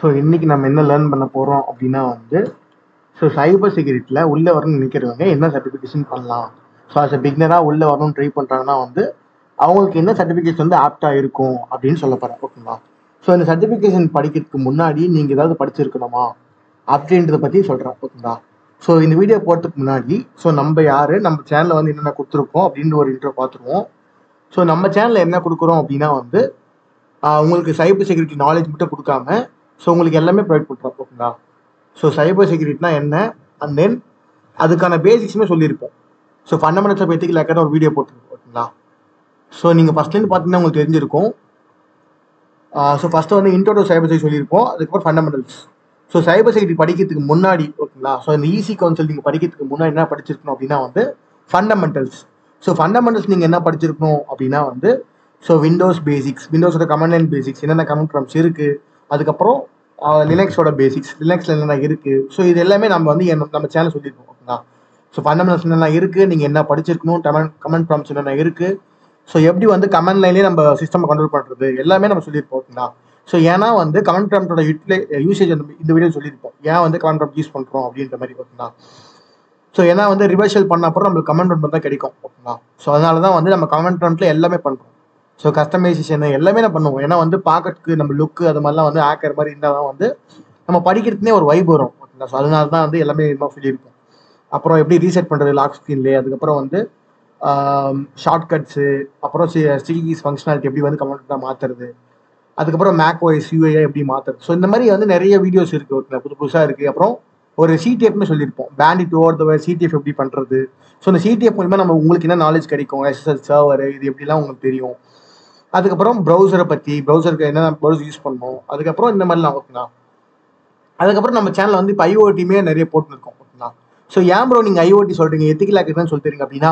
So இன்னைக்கு நம்ம என்ன லேர்ன் பண்ண போகிறோம் அப்படின்னா ஸோ சைபர் செக்யூரிட்டியில் உள்ளே வரணும்னு நினைக்கிறவங்க என்ன சர்டிஃபிகேஷன் பண்ணலாம். ஸோ அஸ் அ பிகினராக உள்ளே வரணும்னு ட்ரை பண்ணுறாங்கன்னா அவங்களுக்கு என்ன சர்டிஃபிகேஷன் ஆப்டாக இருக்கும் அப்படின்னு சொல்ல போகிறேன். ஓகேங்களா? ஸோ இந்த சர்டிஃபிகேஷன் படிக்கிறதுக்கு முன்னாடி நீங்கள் ஏதாவது படிச்சிருக்கணுமா அப்படின்றத பற்றி சொல்கிறேன். ஓகேங்களா? ஸோ இந்த வீடியோ போகிறதுக்கு முன்னாடி நம்ம யார், நம்ம சேனலில் என்னென்ன கொடுத்துருக்கோம் அப்படின்ற ஒரு இன்ட்ரோ பார்த்துருவோம். ஸோ நம்ம சேனலில் என்ன கொடுக்குறோம் அப்படின்னா உங்களுக்கு சைபர் செக்யூரிட்டி நாலேஜ் மட்டும் கொடுக்காம உங்களுக்கு எல்லாமே ப்ரொவைட் பண்ணுறோம். ஓகேங்களா? ஸோ சைபர் செக்யூரிட்டினா என்ன, அண்ட் தென் அதுக்கான பேசிக்ஸுமே சொல்லியிருப்போம். ஸோ ஃபண்டமெண்டல்ஸ் ஆஃப் எத்திக்கல் ஹேக்கர்னு ஒரு வீடியோ போட்டிருக்கோம். ஓகேங்களா? ஸோ நீங்கள் ஃபஸ்ட்லேருந்து பார்த்தீங்கன்னா உங்களுக்கு தெரிஞ்சிருக்கும். So first intro to cyber security சொல்லியிருப்போம். அதுக்கப்புறம் ஃபண்டமெண்டல்ஸ். ஸோ சைபர் செக்யூரிட்டி படிக்கிறதுக்கு முன்னாடி, ஓகேங்களா, ஸோ இந்த ஈசி கவுன்சில் நீங்கள் படிக்கிறதுக்கு முன்னாடி என்ன படிச்சிருக்கணும் அப்படின்னா ஃபண்டமெண்டல்ஸ். ஸோ ஃபண்டமெண்டல்ஸ் நீங்கள் என்ன படிச்சிருக்கணும் அப்படின்னா ஸோ விண்டோஸ் பேசிக்ஸ், விண்டோஸோட கமாண்ட் லைன் பேசிக்ஸ், என்னென்ன கமாண்ட் ப்ராம்ப்ட்ஸ் இருக்குது, அதுக்கப்புறம் லினக்ஸோட பேசிக்ஸ், லினக்ஸில் என்னென்ன இருக்குது. ஸோ இது எல்லாமே நம்ம நம்ம சேனல் சொல்லியிருக்கோம். ஓகேங்களா? ஸோ ஃபண்டமெண்டல்ஸ் என்னென்ன இருக்குது, நீங்கள் என்ன படிச்சிருக்கணும், கமெண்ட் ப்ராம்ப்ட்ஸ் என்னென்ன இருக்குது, ஸோ எப்படி கமெண்ட் லைன்லேயே நம்ம சிஸ்டம் கண்ட்ரோல் பண்ணுறது எல்லாமே நம்ம சொல்லியிருப்போம். ஓகேங்களா? ஸோ ஏன்னா கமெண்ட் ப்ராம்ப்டோட யூசேஜ் இந்த வீடியோ சொல்லியிருப்போம். ஏன் கமெண்ட் ப்ராம்ப்ட் யூஸ் பண்ணுறோம் அப்படின்ற மாதிரி. ஓகேங்களா? ஸோ ஏன்னா ரிவர்சல் பண்ண அப்புறம் நம்மளுக்கு கமெண்ட் ப்ராம்ப்ட் தான் கிடைக்கும். ஓகேங்களா? ஸோ அதனால தான் நம்ம கமெண்ட் ப்ராம்ப்ட்ல எல்லாமே பண்ணுறோம். ஸோ கஸ்டமைசேஷன் எல்லாமே நான் பண்ணுவோம். ஏன்னா பார்க்கறதுக்கு நம்ம லுக்கு அது மாதிரிலாம் ஆக்கிற மாதிரி இருந்தால் தான் நம்ம படிக்கிறதுனே ஒரு வைப் வரும். ஓகேங்களா? ஸோ அதனால தான் எல்லாமே சொல்லியிருப்போம். அப்புறம் எப்படி ரீசெட் பண்ணுறது லாக் ஸ்க்ரீன்லேயே, அதுக்கப்புறம் ஷார்ட்கட்ஸு, அப்புறம் ஸ்டிக்கீஸ் ஃபங்க்ஷனாலிட்டி எப்படி கமெண்ட் மாற்றுறது, அதுக்கப்புறம் மேக் ஓஎஸ் யூஐ எப்படி மாற்றுறது. ஸோ இந்த மாதிரி நிறைய வீடியோஸ் இருக்குது. ஓகேங்களா? புதுசாக இருக்குது. அப்புறம் ஒரு சிடிஎஃப்னு சொல்லியிருப்போம். பேண்டிட் ஓவர் த சிடிஎஃப் எப்படி பண்ணுறது. ஸோ இந்த சிடிஎஃப் மூலமாக உங்களுக்கு என்ன நாலேஜ் கிடைக்கும், எஸ்எஸ்எல் சர்வர் இது எப்படிலாம் உங்களுக்கு தெரியும். அதுக்கப்புறம் ப்ரௌசரை பற்றி, ப்ரௌசருக்கு என்ன ப்ரௌசர் யூஸ் பண்ணணும், அதுக்கப்புறம் இந்த மாதிரிலாம். ஓகேங்களா? அதுக்கப்புறம் நம்ம சேனலில் இப்போ ஐஓடியுமே நிறைய போட்டுருக்கோம். ஓகேங்களா? ஸோ ஏன் ப்ரோ நீங்கள் ஐஓடி சொல்கிறீங்க, எத்திக்கல் ஹேக்கர்னு சொல்லிட்டுறீங்க அப்படின்னா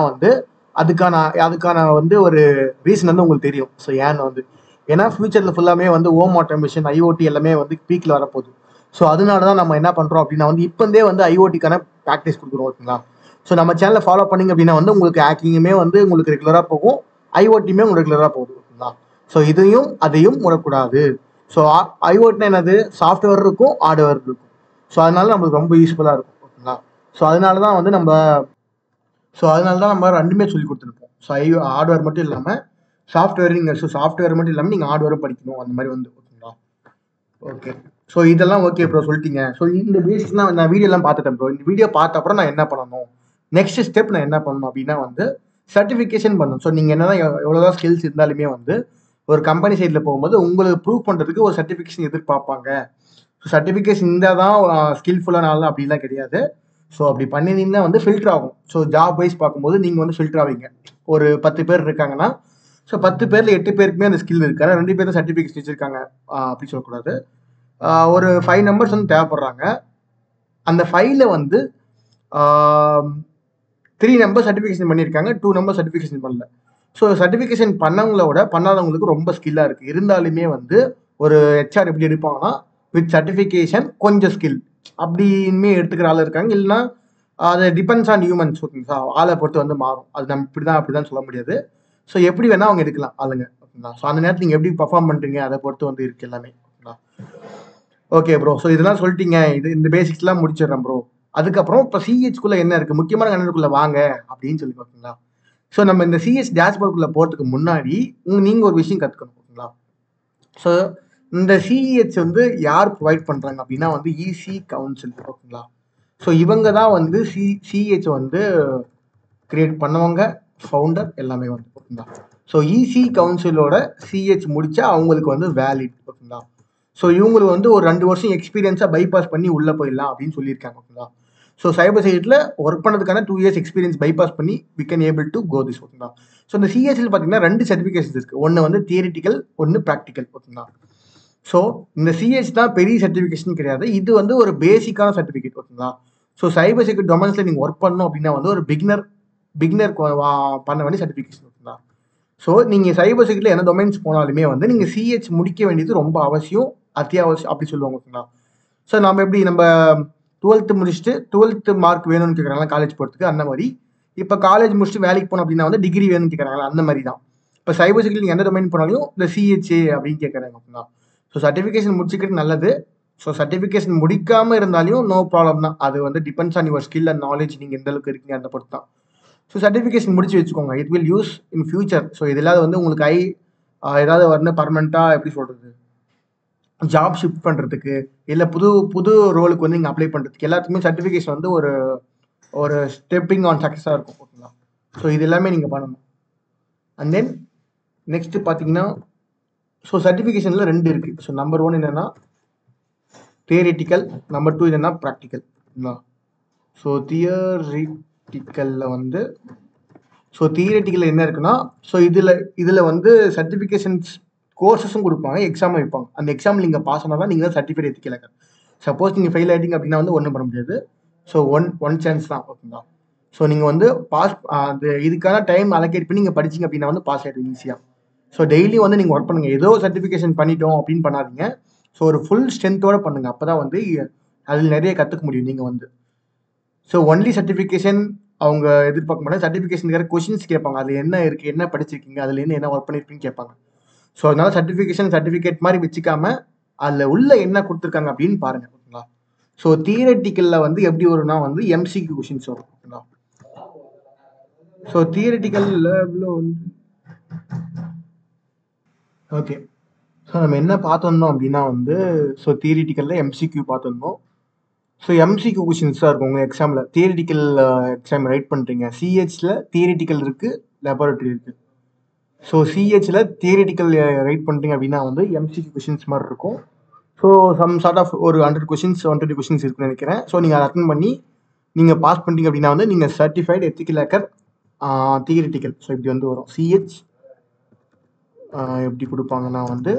அதுக்கான ஒரு ரீசன் உங்களுக்கு தெரியும். ஸோ ஏன்னு ஏன்னா ஃபியூச்சரில் ஃபுல்லாமே ஹோம் ஆட்டோமேஷன், ஐஓடி எல்லாமே பீக்கில் வரப்போகுது. ஸோ அதனால தான் நம்ம என்ன பண்ணுறோம் அப்படின்னா இப்போந்தே ஐஓடிக்கான ப்ராக்டிஸ் கொடுக்குறோம். ஓகேங்களா? ஸோ நம்ம சேனலை ஃபாலோ பண்ணிங்க அப்படின்னா உங்களுக்கு ஹேக்கிங்குமே உங்களுக்கு ரெகுலராக போகும், ஐஓடியுமே உங்களுக்கு ரெகுலராக போகுது. ஓகேங்களா? ஸோ இதையும் அதையும் விடக்கூடாது. ஸோ ஐஓடினா என்னது, சாஃப்ட்வேர் இருக்கும், ஹார்ட்வேர் இருக்கும். ஸோ அதனால நம்மளுக்கு ரொம்ப யூஸ்ஃபுல்லாக இருக்கும். ஓகேங்களா? ஸோ அதனால தான் நம்ம ரெண்டுமே சொல்லி கொடுத்துருப்போம். ஸோ ஹார்ட்வேர் மட்டும் இல்லாமல் சாஃப்ட்வேர், சாஃப்ட்வேர் மட்டும் இல்லாமல் நீங்கள் ஹார்ட்வேரும் படிக்கணும் அந்த மாதிரி ஓகேங்களா? ஓகே. ஸோ இதெல்லாம் ஓகே ப்ரோ சொல்லிட்டீங்க. ஸோ இந்த பேசிக்ஸ்லாம் நான் வீடியோலாம் பார்த்துட்டேன் ப்ரோ. இந்த வீடியோ பார்த்த அப்புறம் நான் என்ன பண்ணணும், நெக்ஸ்ட் ஸ்டெப் நான் என்ன பண்ணணும் அப்படின்னா சர்டிஃபிகேஷன் பண்ணணும். ஸோ நீங்கள் என்னதான் எவ்வளோதான் ஸ்கில்ஸ் இருந்தாலுமே ஒரு கம்பெனி சைடில் போகும்போது உங்களுக்கு ப்ரூவ் பண்ணுறதுக்கு ஒரு சர்டிஃபிகேஷன் எதிர்பார்ப்பாங்க. ஸோ சர்டிஃபிகேஷன் இருந்தால் தான் ஸ்கில்ஃபுல்லானால அப்படிலாம் கிடையாது. ஸோ அப்படி பண்ணினீங்கன்னா ஃபில்டர் ஆகும். ஸோ ஜாப் வைஸ் பார்க்கும்போது நீங்கள் ஃபில்டர் ஆவீங்க. ஒரு 10 பேர் இருக்காங்கன்னா, ஸோ 10 பேரில் 8 பேருக்குமே அந்த ஸ்கில் இருக்கு. ஆனால் 2 பேரும் சர்டிஃபிகேஷன் வச்சுருக்காங்க அப்படி சொல்லக்கூடாது. ஒரு 5 நம்பர்ஸ் தேவைப்படுறாங்க. அந்த 5ல் 3 நம்பர் சர்டிஃபிகேஷன் பண்ணியிருக்காங்க, 2 நம்பர் சர்டிஃபிகேஷன் பண்ணல. ஸோ சர்டிஃபிகேஷன் பண்ணவங்களோட பண்ணாதவங்களுக்கு ரொம்ப ஸ்கில்லாக இருக்குது. இருந்தாலுமே ஒரு ஹெச்ஆர் எப்படி எடுப்பாங்கன்னா வித் சர்டிஃபிகேஷன் கொஞ்சம் ஸ்கில் அப்படின்மே எடுத்துக்கிற ஆள் இருக்காங்க. இல்லைன்னா அது டிபெண்ட்ஸ் ஆன் ஹியூமன்ஸ். ஓகேங்களா? ஆளை பொறுத்து மாறும். அது நம்ம அப்படிதான் சொல்ல முடியாது. ஸோ எப்படி வேணால் அவங்க எடுக்கலாம் ஆளுங்க. ஓகேங்களா? ஸோ அந்த நேரத்தில் நீங்கள் எப்படி பர்ஃபார்ம் பண்ணுறீங்க அதை பொறுத்து இருக்கு எல்லாமே. ஓகேங்களா? Okay bro. ஸோ இதெல்லாம் சொல்லிட்டீங்க. இந்த பேசிக்ஸ்லாம் முடிச்சிடுறேன் ப்ரோ. அதுக்கப்புறம் இப்போ சிஹெச்குள்ளே என்ன இருக்குது, முக்கியமான கண்டென்ட்குள்ளே வாங்க அப்படின்னு சொல்லி. ஓகேங்களா? ஸோ நம்ம இந்த சிஹெச் டேஷ்போர்டுக்குள்ளே போகிறதுக்கு முன்னாடி நீங்கள் ஒரு விஷயம் கற்றுக்கணும். ஓகேங்களா? ஸோ இந்த சிஹெச் யார் ப்ரொவைட் பண்ணுறாங்க அப்படின்னா ஈசி கவுன்சில். ஓகேங்களா? ஸோ இவங்க தான் சிஹெச் கிரியேட் பண்ணவங்க, ஃபவுண்டர் எல்லாமே ஓகேங்களா? ஸோ ஈசி கவுன்சிலோட சிஹெச் முடித்தா அவங்களுக்கு வேலிட். ஓகேங்களா? ஸோ இவங்களுக்கு ஒரு 2 வருஷம் எக்ஸ்பீரியன்ஸாக பைபாஸ் பண்ணி உள்ளே போயிடலாம் அப்படின்னு சொல்லியிருக்காங்க. ஓகேங்களா? ஸோ சைபர் செக்யூரிட்டியில் ஒர்க் பண்ணதுக்கான 2 இயர்ஸ் எக்ஸ்பீரியன்ஸ் பைபாஸ் பண்ணி we can able to go this. ஓகேங்களா? ஸோ இந்த சிஹெச்சில் பார்த்தீங்கன்னா 2 சர்டிஃபிகேஷன்ஸ் இருக்குது. ஒன்று தியரிட்டிக்கல், ஒன்று ப்ராக்டிக்கல். ஓகேங்களா? ஸோ இந்த சிஹெச் தான் பெரிய சர்டிஃபிகேஷன் கிடையாது. இது ஒரு பேசிக்கான சர்டிஃபிகேட். ஓகேங்களா? ஸோ சைபர் செக்யூரிட்டி டொமைன்ஸில் நீங்கள் ஒர்க் பண்ணணும் அப்படின்னா ஒரு பிகினர் பண்ண வேண்டிய சர்டிஃபிகேஷன். ஓகேங்களா? ஸோ நீங்கள் சைபர் செக்யூரிட்டியில் என்ன டொமைன்ஸ் போனாலுமே நீங்கள் சிஹெச் முடிக்க வேண்டியது ரொம்ப அவசியம், அத்தியாவசியம் அப்படி சொல்லுவாங்க. ஓகேங்களா? ஸோ நம்ம 12th முடிச்சுட்டு 12th மார்க் வேணும்னு கேட்குறாங்களா காலேஜ் போகிறதுக்கு, அந்த மாதிரி. இப்போ காலேஜ் முடிச்சுட்டு வேலைக்கு போனோம் அப்படின்னா டிகிரி வேணும்னு கேட்குறாங்களா, அந்த மாதிரி தான். இப்போ சைபர் செக்யூரிட்டி எந்த டொமைன் போனாலும் இந்த சிஹெச்ஏ அப்படின்னு கேட்குறாங்க. ஓகேங்களா? ஸோ சர்டிஃபிகேஷன் முடிச்சுக்கிட்டு நல்லது. ஸோ சர்டிஃபிகேஷன் முடிக்காமல் இருந்தாலும் நோ ப்ராப்ளம் தான். அது வந்து depends on your skill and knowledge, நீங்கள் எந்த அளவுக்கு இருக்கீங்க அந்த பொறுத்து தான். ஸோ சர்டிஃபிகேஷன் முடிச்சு வச்சுக்கோங்க, it will use in future. So இதெல்லாம் வந்து உங்களுக்கு ஏதாவது வந்து பர்மனெண்ட்டாக எப்படி சொல்கிறது, ஜாப் ஷிஃப்ட் பண்ணுறதுக்கு இல்லை புது புது ரோலுக்கு வந்து நீங்கள் அப்ளை பண்ணுறதுக்கு எல்லாத்துக்குமே சர்டிஃபிகேஷன் வந்து ஒரு ஒரு ஸ்டெப்பிங் ஆன் சக்ஸஸாக இருக்கும். ஓகேங்களா? ஸோ இது எல்லாமே நீங்கள் பண்ணணும். அண்ட் தென் நெக்ஸ்ட்டு பார்த்தீங்கன்னா, ஸோ சர்டிஃபிகேஷனில் 2 இருக்குது. ஸோ நம்பர் 1 என்னென்னா தியரிட்டிக்கல், நம்பர் 2 என்னென்னா ப்ராக்டிக்கல். ஸோ தியரிட்டிக்கலில் வந்து தியரிட்டிக்கலில் என்ன இருக்குன்னா, ஸோ இதில் வந்து சர்டிஃபிகேஷன்ஸ் கோர்ஸஸும் கொடுப்பாங்க, எக்ஸாமும் வைப்பாங்க. அந்த எக்ஸாம் நீங்கள் பாஸ் ஆனால் தான் நீங்கள் தான் சர்டிஃபிகேட் எத்திக்கலாங்க. சப்போஸ் நீங்கள் ஃபெயில் ஆகிட்டீங்க அப்படின்னா வந்து ஒன்றும் பண்ண முடியாது. ஸோ ஒன் சான்ஸ் தான். ஓகேங்களா? ஸோ நீங்கள் வந்து பாஸ் அது இதுக்கான டைம் அலோகேட் பண்ணி நீங்கள் படிச்சிங்க அப்படின்னா வந்து பாஸ் ஆகிடும் ஈஸியாக. ஸோ டெய்லி வந்து நீங்கள் ஒர்க் பண்ணுங்கள். ஏதோ சர்டிஃபிகேஷன் பண்ணிட்டோம் அப்படின்னு பண்ணாதீங்க. ஸோ ஒரு ஃபுல் ஸ்ட்ரென்த்தோடு பண்ணுங்கள். அப்போ தான் வந்து அதில் நிறைய கற்றுக்க முடியும் நீங்கள் வந்து. ஸோ ஒன்லி சர்டிஃபிகேஷன் அவங்க எதிர்பார்க்க மாட்டாங்க. சர்டிஃபிகேஷனுக்காக கொஷின்ஸ் கேட்பாங்க. அது என்ன இருக்குது, என்ன படிச்சிருக்கீங்க, அதில் என்ன ஒர்க் பண்ணியிருக்கீங்கன்னு கேட்பாங்க. ஸோ அதனால சர்டிஃபிகேட் மாதிரி வச்சுக்காம அதில் உள்ள என்ன கொடுத்துருக்காங்க அப்படின்னு பாருங்கள். ஓகேங்களா? ஸோ தியரட்டிக்கலில் வந்து எப்படி வரும்னா வந்து எம்சிக்யூ கொஷின்ஸ் வரும். ஓகேங்களா? ஸோ தியரட்டிக்கலில் இவ்வளோ வந்து ஓகே. ஸோ நம்ம என்ன பார்த்துருந்தோம் அப்படின்னா வந்து தியரிட்டிக்கலில் எம்சிக்யூ பார்த்துருந்தோம். ஸோ எம்சிக்யூ கொஷின்ஸ் தான் இருக்கும் உங்கள் எக்ஸாமில். தியரிட்டிக்கல் எக்ஸாம் ரைட் பண்ணுறீங்க, சிஹெச்சில் தியரிட்டிக்கல் இருக்குது, லெபார்ட்டரி இருக்குது. ஸோ சிஹெச்சில் தியரிட்டிக்கல் ரைட் பண்ணுறீங்க அப்படின்னா வந்து எம்சிக்யூ கொஷின்ஸ் மாதிரி இருக்கும். ஸோ சம் சார்ட் ஆஃப் ஒரு 100 கொஷின்ஸ் 120 கொஷின்ஸ் இருக்குன்னு நினைக்கிறேன். ஸோ நீங்கள் அதை அட்டன் பண்ணி நீங்கள் பாஸ் பண்ணிட்டீங்க அப்படின்னா வந்து நீங்கள் certified ethical hacker theoretical. So இப்படி வந்து வரும். சிஹெச் எப்படி கொடுப்பாங்கன்னா வந்து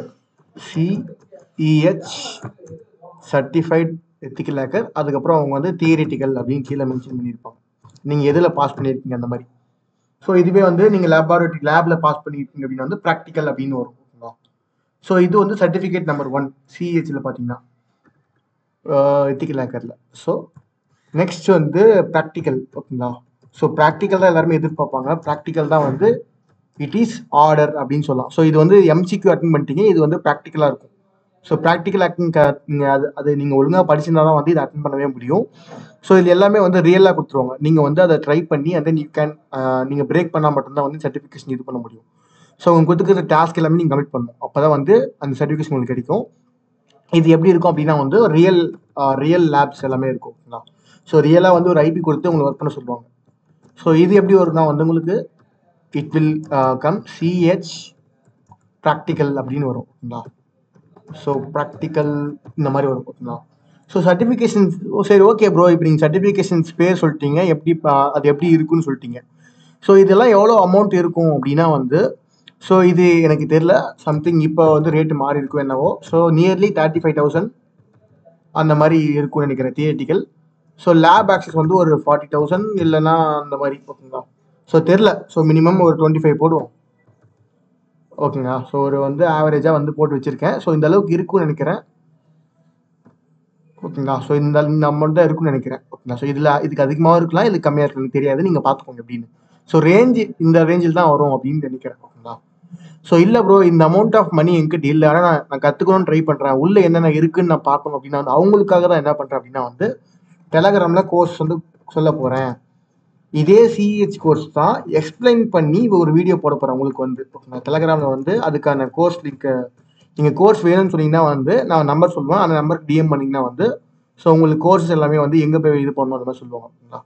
சிஇஹெச் சர்டிஃபைட் எத்திக்கல் ஹேக்கர், அதுக்கப்புறம் அவங்க வந்து தியரிட்டிக்கல் அப்படின்னு கீழே மென்ஷன் பண்ணியிருப்பாங்க, நீங்கள் எதில் பாஸ் பண்ணியிருக்கீங்க அந்த மாதிரி. ஸோ இதுவே வந்து நீங்கள் லேபில் பாஸ் பண்ணியிருக்கீங்க அப்படின்னா வந்து ப்ராக்டிக்கல் அப்படின்னு வரும். ஓகேங்களா? ஸோ இது வந்து சர்டிஃபிகேட் நம்பர் 1 சிஹெச்சில் பார்த்தீங்கன்னா எத்திக்கல் ஹேக்கரில். ஸோ நெக்ஸ்ட் வந்து ப்ராக்டிக்கல். ஓகேங்களா? ஸோ ப்ராக்டிக்கல் தான் எல்லாருமே எதிர்பார்ப்பாங்க. ப்ராக்டிக்கல் தான் வந்து இட் இஸ் ஆர்டர் அப்படின்னு சொல்லலாம். ஸோ இது வந்து எம்சிக்யூ அட்டன் பண்ணிட்டீங்க, இது வந்து ப்ராக்டிக்கலாக இருக்கும். ஸோ ப்ராக்டிக்கல் நீங்கள் அது நீங்கள் ஒழுங்காக படிச்சிருந்தா தான் வந்து இதை அட்டன் பண்ணவே முடியும். ஸோ இது எல்லாமே வந்து ரியலாக கொடுத்துருவாங்க. நீங்கள் வந்து அதை ட்ரை பண்ணி அண்ட் தென் யூ கேன் நீங்கள் பிரேக் பண்ணால் மட்டும்தான் வந்து சர்டிஃபிகேஷன் இது பண்ண முடியும். ஸோ உங்களுக்கு கொடுத்துருக்கிற டாஸ்க் எல்லாமே நீங்கள் கம்ப்ளீட் பண்ணணும். அப்போ தான் வந்து அந்த சர்டிஃபிகேஷன் உங்களுக்கு கிடைக்கும். இது எப்படி இருக்கும் அப்படின்னா வந்து ரியல் லேப்ஸ் எல்லாமே இருக்கும். ஓகேங்களா? ஸோ ரியலாக வந்து ஒரு ஐபி கொடுத்து உங்களுக்கு ஒர்க் பண்ண சொல்லுவாங்க. ஸோ இது எப்படி வரும்னா வந்து உங்களுக்கு it will come CH practical அப்படின்னு வரும். ஓகேங்களா? ஸோ ப்ராக்டிக்கல் இந்த மாதிரி வரும். ஓகேங்களா? ஸோ சர்டிஃபிகேஷன்ஸ் சரி ஓகே ப்ரோ, இப்போ நீங்கள் சர்டிஃபிகேஷன்ஸ் பேர் சொல்லிட்டீங்க, எப்படி அது எப்படி இருக்குன்னு சொல்லிட்டீங்க. ஸோ இதெல்லாம் எவ்வளோ அமௌண்ட் இருக்கும் அப்படின்னா வந்து ஸோ இது எனக்கு தெரியல, சம்திங் இப்போ வந்து ரேட்டு மாறி இருக்கும் என்னவோ. ஸோ நியர்லி 35,000 அந்த மாதிரி இருக்கும்னு நினைக்கிறேன் தியரிட்டிக்கல். ஸோ லேப் ஆக்சஸ் வந்து ஒரு 40,000 இல்லைன்னா அந்த மாதிரி. ஓகேங்களா? ஸோ தெரில. ஸோ மினிமம் ஒரு 25 போடுவோம். ஓகேங்களா? ஸோ ஒரு வந்து ஆவரேஜாக வந்து போட்டு வச்சுருக்கேன். ஸோ இந்த அளவுக்கு இருக்குன்னு நினைக்கிறேன். ஓகேங்களா? ஸோ இந்த அமௌண்ட் தான் இருக்குன்னு நினைக்கிறேன். ஓகேங்களா? ஸோ இதுக்கு அதிகமாக இருக்கலாம், இதுக்கு கம்மியாக இருக்கலாம் தெரியாது, நீங்கள் பார்த்துக்கோங்க எப்படின்னு. ஸோ இந்த ரேஞ்சில் தான் வரும் அப்படின்னு நினைக்கிறேன். ஓகேங்களா? ஸோ இல்லை ப்ரோ, இந்த அமௌண்ட் ஆஃப் மணி என்கிட்ட இல்லை, ஆனால் நான் கற்றுக்கணும்னு ட்ரை பண்ணுறேன், உள்ளே என்னென்ன இருக்குன்னு நான் பார்க்கணும் அப்படின்னா வந்து அவங்களுக்காக தான் என்ன பண்ணுறேன் அப்படின்னா வந்து டெலகிராமில் கோர்ஸ் வந்து சொல்ல போகிறேன். இதே சிஹெச் கோர்ஸ் தான் எக்ஸ்பிளைன் பண்ணி ஒரு வீடியோ போட போகிறேன் உங்களுக்கு வந்து. ஓகேங்களா? டெலகிராமில் வந்து அதுக்கான கோர்ஸ் லிங்க்கு நீங்கள் கோர்ஸ் வேணும்னு சொன்னீங்கன்னா வந்து நான் நம்பர் சொல்லுவேன், அந்த நம்பருக்கு டிஎம் பண்ணிங்கன்னா வந்து ஸோ உங்களுக்கு கோர்ஸ் எல்லாமே வந்து எங்கே போய் இது பண்ணணும் அந்த மாதிரி சொல்லுவாங்க. ஓகேங்களா?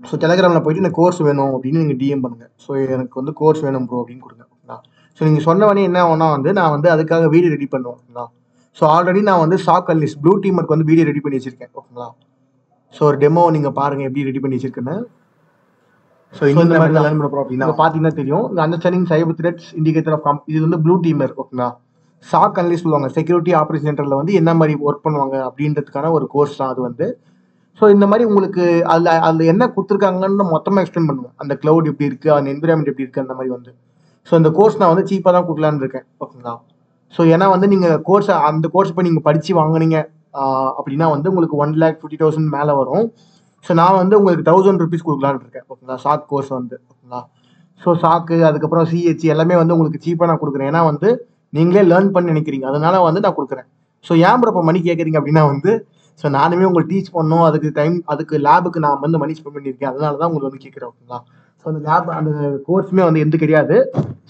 ஸோ டெலகிராமில் போய்ட்டு எனக்கு கோர்ஸ் வேணும் அப்படின்னு நீங்கள் டிஎம் பண்ணுங்கள். ஸோ எனக்கு வந்து கோர்ஸ் வேணும் ப்ரோ அப்படின்னு கொடுங்க. ஓகேங்களா? ஸோ நீங்கள் சொன்னவனே என்ன ஆகும்னா வந்து நான் வந்து அதுக்காக வீடியோ ரெடி பண்ணுவேன். ஓகேங்களா? ஸோ ஆல்ரெடி நான் வந்து ஷாக் அனலிஸ்ட் ப்ளூ டீமருக்கு வந்து வீடியோ ரெடி பண்ணி வச்சிருக்கேன். ஓகேங்களா? ஸோ ஒரு டெமோ நீங்கள் பாருங்கள் எப்படி ரெடி பண்ணி வச்சிருக்கேன்னு. ஸோ இந்த மாதிரி லேர்ன் பண்ண போகிறோம் அப்படின்னா பார்த்தீங்கன்னா தெரியும். இந்த understanding cyber threats indicator of இது வந்து ப்ளூ டீமர். ஓகேங்களா? ஷாக் அனலிஸ்ட் சொல்லுவாங்க, செக்யூரிட்டி ஆப்ரேஷன் சென்டரில் வந்து என்ன மாதிரி ஒர்க் பண்ணுவாங்க அப்படின்றதுக்கான ஒரு கோர்ஸ் தான் அது வந்து. ஸோ இந்த மாதிரி உங்களுக்கு அதில் என்ன கொடுத்துருக்காங்கன்னு மொத்தமாக எக்ஸ்பிளைன் பண்ணுவேன். அந்த க்ளவுட் எப்படி இருக்குது, அந்த என்விரான்மெண்ட் எப்படி இருக்குது அந்த மாதிரி வந்து. ஸோ இந்த கோர்ஸ் நான் வந்து சீப்பாக தான் கொடுக்கலான்னு இருக்கேன். ஓகேங்களா? ஸோ ஏன்னா வந்து நீங்கள் அந்த கோர்ஸ் போய் நீங்கள் படித்து வாங்குனீங்க அப்படின்னா வந்து உங்களுக்கு 1,50,000 மேலே வரும். ஸோ நான் வந்து உங்களுக்கு 1,000 rupees கொடுக்கலான்னு இருக்கேன். ஓகேங்களா? ஷாக் கோர்ஸ் வந்து. ஓகேங்களா? ஸோ ஷாக்கு அதுக்கப்புறம் சிஹெச் எல்லாமே வந்து உங்களுக்கு சீப்பாக நான் கொடுக்குறேன். ஏன்னா வந்து நீங்களே லேர்ன் பண்ணி நினைக்கிறீங்க, அதனால வந்து நான் கொடுக்குறேன். ஸோ ஏன் ப்ரோ இப்போ மணி கேட்குறீங்க அப்படின்னா வந்து, ஸோ நானுமே உங்களுக்கு டீச் பண்ணணும், அதுக்கு டைம், அதுக்கு லேபுக்கு நான் வந்து மணி ஸ்பெண்ட் பண்ணியிருக்கேன், அதனால தான் உங்களுக்கு வந்து கேட்குறேன். ஓகேங்களா? ஸோ அந்த லேப், அந்த கோர்ஸுமே வந்து எந்த கிடையாது.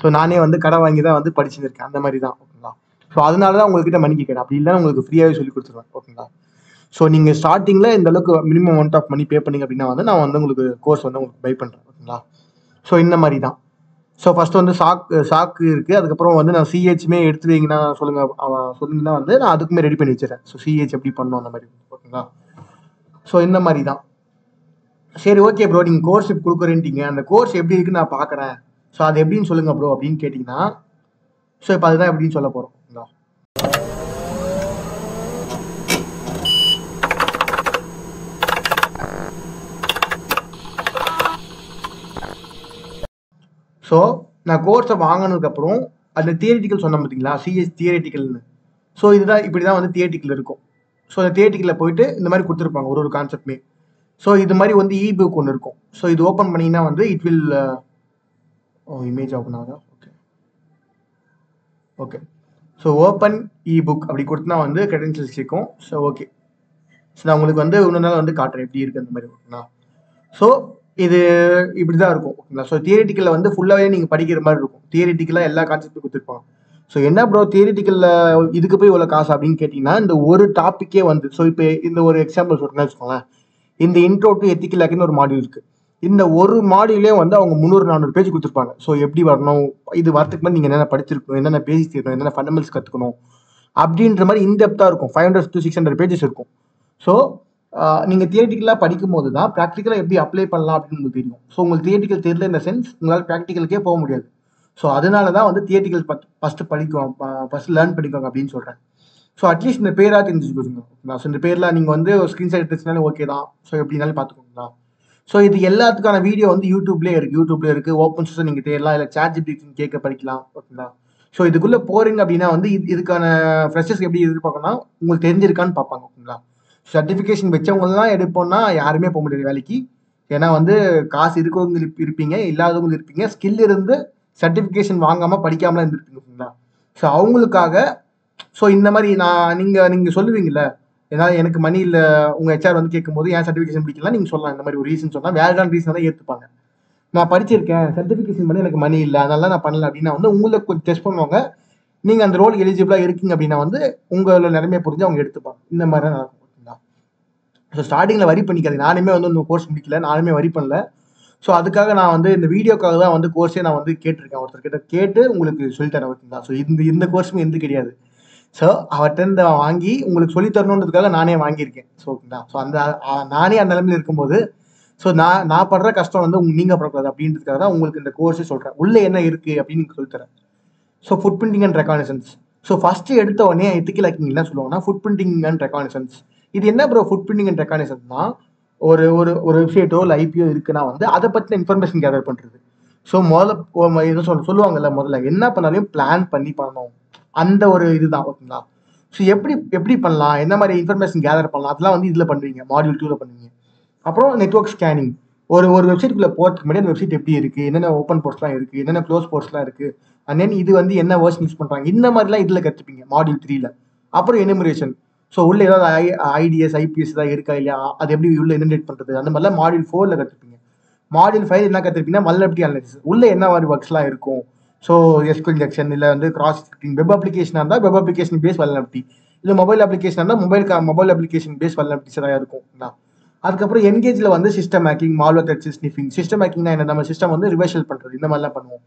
ஸோ நானே வந்து கடை வாங்கி தான் வந்து படிச்சுருக்கேன், அந்த மாதிரி தான். ஓகேங்களா? ஸோ அதனால தான் உங்ககிட்ட மணி கேட்குறேன். அப்படி இல்லைன்னா உங்களுக்கு ஃப்ரீயாகவே சொல்லி கொடுத்துருவேன். ஓகேங்களா? ஸோ நீங்கள் ஸ்டார்டிங்கில் இந்த அளவுக்கு மினிமம் அமௌண்ட் ஆஃப் மணி பே பண்ணிங்க அப்படின்னா வந்து நான் வந்து உங்களுக்கு கோர்ஸ் வந்து உங்களுக்கு பை பண்ணுறேன். ஓகேங்களா? ஸோ இந்த மாதிரி தான். ஸோ ஃபர்ஸ்ட் வந்து சாக்கு இருக்குது. அதுக்கப்புறம் வந்து நான் சிஹெச்மே எடுத்து வைங்கன்னா சொன்னீங்கன்னா வந்து நான் அதுக்குமே ரெடி பண்ணி வச்சுறேன். ஸோ சிஹெச் எப்படி பண்ணணும் அந்த மாதிரி. ஓகேங்களா? ஸோ இந்த மாதிரி தான். சரி, ஓகே ப்ரோ, நீங்கள் கோர்ஸ் இப்போ கொடுக்குறேன்ட்டீங்க, அந்த கோர்ஸ் எப்படி இருக்குன்னு நான் பார்க்குறேன், ஸோ அது எப்படின்னு சொல்லுங்க ப்ரோ அப்படின்னு கேட்டிங்கன்னா, ஸோ இப்போ அதுதான் எப்படின்னு சொல்ல போகிறோம். ஓகேங்களா? ஸோ நான் கோர்ஸை வாங்கினதுக்கப்புறம் அந்த தியரிட்டிக்கல் சொன்னேன் பார்த்தீங்களா, சிஎஸ் தியரிட்டிக்கல்னு. ஸோ இதுதான், இப்படி தான் வந்து தியரிட்டிக்கல் இருக்கும். ஸோ அந்த தியரிட்டிக்கலில் போயிட்டு இந்த மாதிரி கொடுத்துருப்பாங்க ஒரு கான்செப்ட்மே. ஸோ இது மாதிரி வந்து இபுக் ஒன்று இருக்கும். ஸோ இது ஓப்பன் பண்ணிங்கன்னா வந்து இட் வில் இமேஜ் ஓப்பன் ஆகுதா? Okay okay. So open ebook அப்படி கொடுத்தனா வந்து கிரெடென்ஷியல்ஸ் இருக்கும். So okay. ஸோ நான் உங்களுக்கு வந்து இன்னொரு நாள் வந்து காட்டுறேன் எப்படி இருக்குது அந்த மாதிரி. ஓகேங்களா? ஸோ இது இப்படி தான் இருக்கும். ஓகேங்களா? ஸோ தியரிட்டிக்கலில் வந்து ஃபுல்லாகவே நீங்கள் படிக்கிற மாதிரி இருக்கும். தியரிட்டிக்கலாக எல்லா கான்செப்டும் கொடுத்துருப்பாங்க. ஸோ என்ன ப்ரோ தியரிட்டிக்கலில் இதுக்கு போய் இவ்வளோ காசு அப்படின்னு கேட்டிங்கன்னா, இந்த ஒரு டாப்பிக்கே வந்து, ஸோ இப்போ இந்த ஒரு எக்ஸாம்பிள் சொல்கிறேன்னு வச்சுக்கோங்களேன். இந்த இன்ட்ரோ டு எத்திக்கல் ஹேக்கிங்னு ஒரு மாடியூல் இருக்குது. இந்த ஒரு மாடியூலே வந்து அவங்க 300-400 பேஜ் கொடுத்துருப்பாங்க. ஸோ எப்படி வரணும், இது வரத்துக்கு முன்னாடி நீங்கள் என்னென்ன படிச்சிருக்கணும், என்னென்ன பேசிக் தெரியணும், என்னென்ன ஃபண்டமெண்ட்ஸ் கற்றுக்கணும் அப்படின்ற மாதிரி இன்டெப்த்தாக இருக்கும். 500 to 600 பேஜஸ் இருக்கும். ஸோ நீங்கள் தியரிட்டிக்கலாக படிக்கும் போது தான் ப்ராக்டிக்கலாக எப்படி அப்ளை பண்ணலாம் அப்படின்னு உங்களுக்கு தெரியும். ஸோ உங்களுக்கு தியரிட்டிக்கல் தெரியல இந்த சென்ஸ் உங்களால் ப்ராக்டிக்கலுக்கே போக முடியாது. ஸோ அதனால தான் வந்து தியரிட்டிக்கல் ஃபஸ்ட்டு ஃபஸ்ட்டு லேர்ன் பண்ணிக்கோங்க அப்படின்னு சொல்கிறேன். ஸோ அட்லீஸ்ட் இந்த பேராக தெரிஞ்சுக்கோங்க. ஸோ இந்த பேரில் நீங்கள் வந்து ஒரு ஸ்க்ரீன்ஷாட் எடுத்துச்சுனாலும் ஓகே தான். ஸோ எப்படினாலும் பார்த்துக்கோங்களா. ஸோ இது எல்லாத்துக்கான வீடியோ வந்து யூடியூப்லேயே இருக்குது. ஓப்பன் சோர்ஸை நீங்கள் தேடலாம், இல்லை ChatGPT கேட்க படிக்கலாம். ஓகேங்களா? ஸோ இதுக்குள்ளே போகிறீங்க அப்படின்னா வந்து இதுக்கான ஃப்ரெஷர்ஸ் எப்படி எதிர்பார்க்கணும்னா உங்களுக்கு தெரிஞ்சிருக்கான்னு பார்ப்பாங்க. ஓகேங்களா? சர்டிஃபிகேஷன் வச்சவங்கலாம் எடுப்போம்னா யாருமே போக முடியாது வேலைக்கு. ஏன்னா வந்து காசு இருக்கிறவங்க இருப்பீங்க, இல்லாதவங்க இருப்பீங்க, ஸ்கில் இருந்து சர்டிஃபிகேஷன் வாங்காமல் படிக்காமலாம் இருந்திருப்பீங்க. ஓகேங்களா? ஸோ அவங்களுக்காக ஸோ இந்த மாதிரி நீங்கள் சொல்லுவீங்கல்ல, ஏன்னா எனக்கு மணி இல்லை, உங்கள் ஹெச்ஆர் வந்து கேட்கும்போது ஏன் சர்டிஃபிகேஷன் பிடிக்கலாம் நீங்கள் சொல்லலாம். இந்த மாதிரி ஒரு ரீசன் சொன்னால் வேலிடான ரீசன் தான் ஏற்றுப்பாங்க. நான் படிச்சிருக்கேன், சர்டிஃபிகேஷன் பண்ணி எனக்கு மணி இல்லை, அதனால நான் பண்ணல அப்படின்னா வந்து உங்களுக்கு கொஞ்சம் டெஸ்ட் பண்ணுவாங்க. நீங்கள் அந்த ரோல் எலிஜிபிளாக இருக்கீங்க அப்படின்னா வந்து உங்களோட நிலைமையை புரிஞ்சு அவங்க எடுத்துப்பாங்க. இந்த மாதிரி தான் நடக்கும். ஓகேங்களா? ஸோ ஸ்டார்டிங்கில் வரி பண்ணிக்காது. நானுமே வந்து இந்த கோர்ஸ் முடிக்கல, நானுமே வரி பண்ணல. ஸோ அதுக்காக நான் வந்து இந்த வீடியோக்காக தான் வந்து கோர்ஸே நான் வந்து கேட்டிருக்கேன், ஒருத்தர்கிட்ட கேட்டு உங்களுக்கு சொல்லித்தரேன். ஓகேங்களா? ஸோ இந்த கோர்ஸுமே எந்த கிடையாது. ஸோ அவர்கிட்ட வாங்கி உங்களுக்கு சொல்லி தரணுன்றதுக்காக நானே வாங்கியிருக்கேன். ஸோ ஓகேங்களா? ஸோ அந்த நானே அந்த நிலைமையில் இருக்கும்போது ஸோ நான் படுற கஷ்டம் வந்து நீங்கள் படக்கூடாது அப்படின்றதுக்காக தான் உங்களுக்கு இந்த கோர்ஸே சொல்கிறேன். உள்ளே என்ன இருக்குது அப்படின்னு நீங்கள் சொல்லித்தரேன். So footprinting and reconnaissance. So first எடுத்த உடனே எத்திக்கல் ஹேக்கிங் என்ன சொல்லுவாங்கன்னா ஃபுட் பிரிண்டிங் அண்ட் ரெகானசன்ஸ். இது என்ன ப்ரோ ஃபுட் பிரிண்டிங் அண்ட் ரெகானசன்ஸ்னா, ஒரு ஒரு வெப்சைட்டோ இல்லை ஐபிஓ இருக்குன்னா வந்து அதை பற்றின இன்ஃபர்மேஷன் கேதர் பண்ணுறது. ஸோ முதல்ல சொல்லுவாங்கல்ல, முதல்ல என்ன பண்ணாலும் பிளான் பண்ணி பண்ணணும், அந்த ஒரு இதுதான். ஓகேங்களா? ஸோ எப்படி பண்ணலாம், என்ன மாதிரி இன்ஃபர்மேஷன் கேதர் பண்ணலாம், அதெல்லாம் வந்து இதில் பண்ணுவீங்க, மாடியூல் 2ல பண்ணுவீங்க. அப்புறம் நெட்வொர்க் ஸ்கேனிங். ஒரு வெப்சைட்டுக்குள்ளே போகிறதுக்கு முன்னாடி அந்த வெப்சைட் எப்படி இருக்குது, என்னென்ன ஓப்பன் போர்ட்ஸ்லாம் இருக்குது, என்னென்ன க்ளோஸ் போர்ட்ஸ்லாம் இருக்குது, அண்ட் தென் இது வந்து என்ன வேர்ஷன் யூஸ் பண்ணுறாங்க, இந்த மாதிரிலாம் இதில் கற்றுப்பீங்க மாடியூல் 3ல. அப்புறம் எனுமரேஷன். ஸோ உள்ள ஏதாவது ஐடிஎஸ் ஐபிஎஸ் ஏதாவது இருக்கா இல்லையா, அது எப்படி உள்ள இன்டென்ட் பண்ணுறது, அந்த மாதிரிலாம் மாடியூல் 4ல கற்றுப்பீங்க. மாடியூல் 5 என்ன கற்றுப்பீங்கன்னா வல்னரபிலிட்டி அனாலிசிஸ். உள்ள என்ன மாதிரி ஒர்க்ஸ்லாம் இருக்கும். ஸோ எஸ்கியூஎல் இன்ஜெக்ஷன், இல்லை வந்து கிராஸ் செக்கிங். வெப் அப்ளிகேஷனாக இருந்தால் வெப் அப்ளிகேஷன் பேஸ் வல்னரபிலிட்டி, இல்லை மொபைல் அப்ளிகேஷனாக இருந்தால் மொபைல் அப்ளிகேஷன் பேஸ் வல்னரபிலிட்டிஸ் தான் இருக்கும். அதுக்கப்புறம் என்கேஜில் வந்து system hacking, malware threats, sniffing. System ஹேக்கிங்னா என்ன, நம்ம சிஸ்டம் வந்து ரிவர்சல் பண்ணுறது, இந்த மாதிரிலாம் பண்ணுவோம்.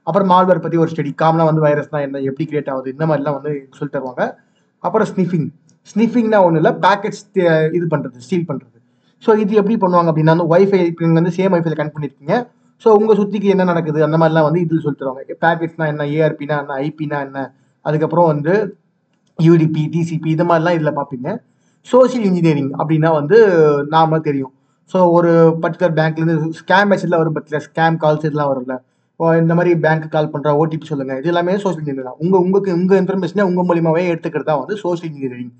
அப்புறம் மால்வேர் பற்றி ஒரு ஸ்டடி, காமனாக வந்து வைரஸ்னா என்ன, எப்படி கிரியேட் ஆகுது, இந்த மாதிரிலாம் வந்து சொல்லி தருவாங்க. அப்புறம் ஸ்னிஃபிங்னா ஒன்றும் இல்லை, பேக்கெட்ஸ் இது பண்ணுறது, ஸ்டீல் பண்ணுறது. ஸோ இது எப்படி பண்ணுவாங்க அப்படின்னா வந்து வைஃபை, இப்போ நீங்கள் வந்து சேம் வைஃபைல கனெக்ட் பண்ணியிருக்கீங்க. ஸோ உங்கள் சுற்றிக்கு என்ன நடக்குது அந்த மாதிரிலாம் வந்து இதில் சொல்லி தருவாங்க. பேக்கெட்ஸ்னா என்ன, ஏஆர்பினா என்ன, ஐபினா என்ன, அதுக்கப்புறம் வந்து யூடிபி, டிசிபி, இது மாதிரிலாம் இதில் பார்ப்பீங்க. சோஷியல் இன்ஜினியரிங் அப்படின்னா வந்து நாம தெரியும். ஸோ ஒரு பர்டிகுலர் பேங்க்லேருந்து ஸ்கேம் மெசேஜ்லாம் வரும், பற்றில ஸ்கேம் கால்ஸ் இதெல்லாம் வரும்ல. இந்த மாதிரி பேங்க்கு கால் பண்ணுற ஓடிபி சொல்லுங்கள், இது எல்லாமே சோஷியல் இன்ஜினியரிங் தான். உங்கள் இன்ஃபர்மேஷனை உங்கள் மூலியமாகவே எடுத்துக்கிறது தான் வந்து சோஷியல் இன்ஜினியரிங்.